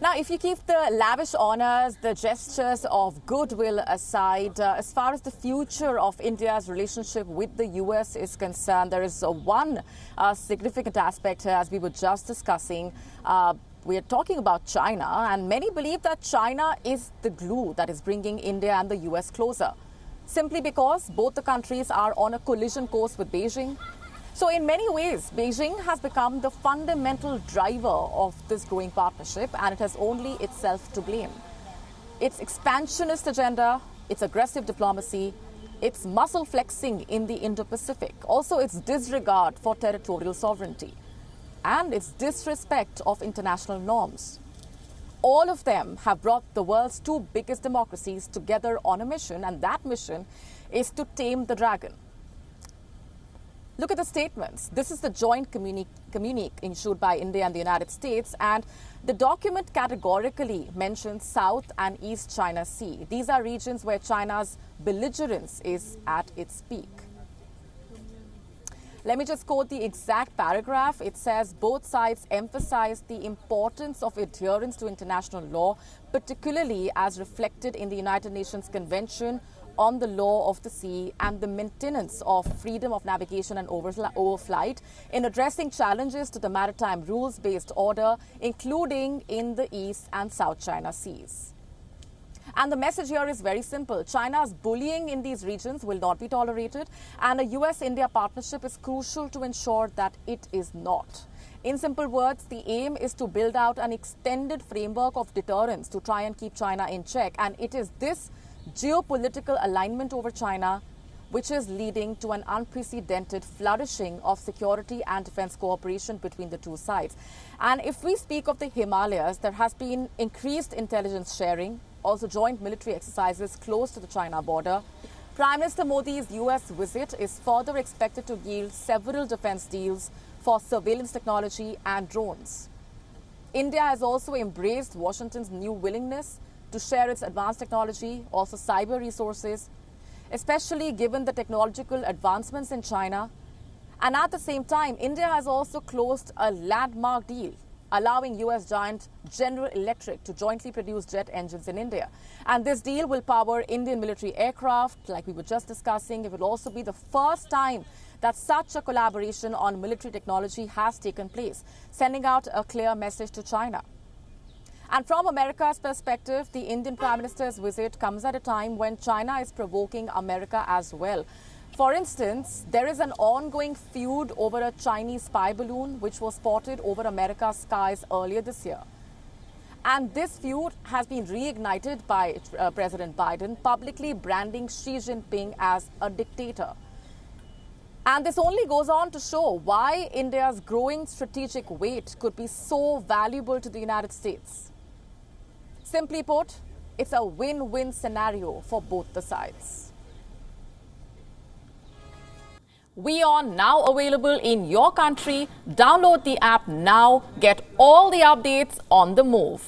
Now, if you keep the lavish honors, the gestures of goodwill aside, as far as the future of India's relationship with the US is concerned, there is one significant aspect here, as we were just discussing. We are talking about China, and many believe that China is the glue that is bringing India and the US closer, simply because both the countries are on a collision course with Beijing. So in many ways, Beijing has become the fundamental driver of this growing partnership, and it has only itself to blame. Its expansionist agenda, its aggressive diplomacy, its muscle flexing in the Indo-Pacific, also its disregard for territorial sovereignty, and its disrespect of international norms. All of them have brought the world's two biggest democracies together on a mission, and that mission is to tame the dragon. Look at the statements. This is the joint communique issued by India and the United States, and the document categorically mentions South and East China Sea. These are regions where China's belligerence is at its peak. Let me just quote the exact paragraph. It says both sides emphasize the importance of adherence to international law, particularly as reflected in the United Nations Convention on the Law of the Sea and the maintenance of freedom of navigation and overflight in addressing challenges to the maritime rules-based order, including in the East and South China Seas. And the message here is very simple. China's bullying in these regions will not be tolerated, and a US-India partnership is crucial to ensure that it is not. In simple words, the aim is to build out an extended framework of deterrence to try and keep China in check, and it is this geopolitical alignment over China which is leading to an unprecedented flourishing of security and defense cooperation between the two sides. And if we speak of the Himalayas, there has been increased intelligence sharing, also joint military exercises close to the China border. Prime Minister Modi's US visit is further expected to yield several defense deals for surveillance technology and drones. India has also embraced Washington's new willingness to share its advanced technology, also cyber resources, especially given the technological advancements in China. And at the same time, India has also closed a landmark deal allowing US giant General Electric to jointly produce jet engines in India. And this deal will power Indian military aircraft, like we were just discussing. It will also be the first time that such a collaboration on military technology has taken place, sending out a clear message to China. And from America's perspective, the Indian Prime Minister's visit comes at a time when China is provoking America as well. For instance, there is an ongoing feud over a Chinese spy balloon which was spotted over America's skies earlier this year. And this feud has been reignited by President Biden, publicly branding Xi Jinping as a dictator. And this only goes on to show why India's growing strategic weight could be so valuable to the United States. Simply put, it's a win-win scenario for both the sides. WION now available in your country. Download the app now. Get all the updates on the move.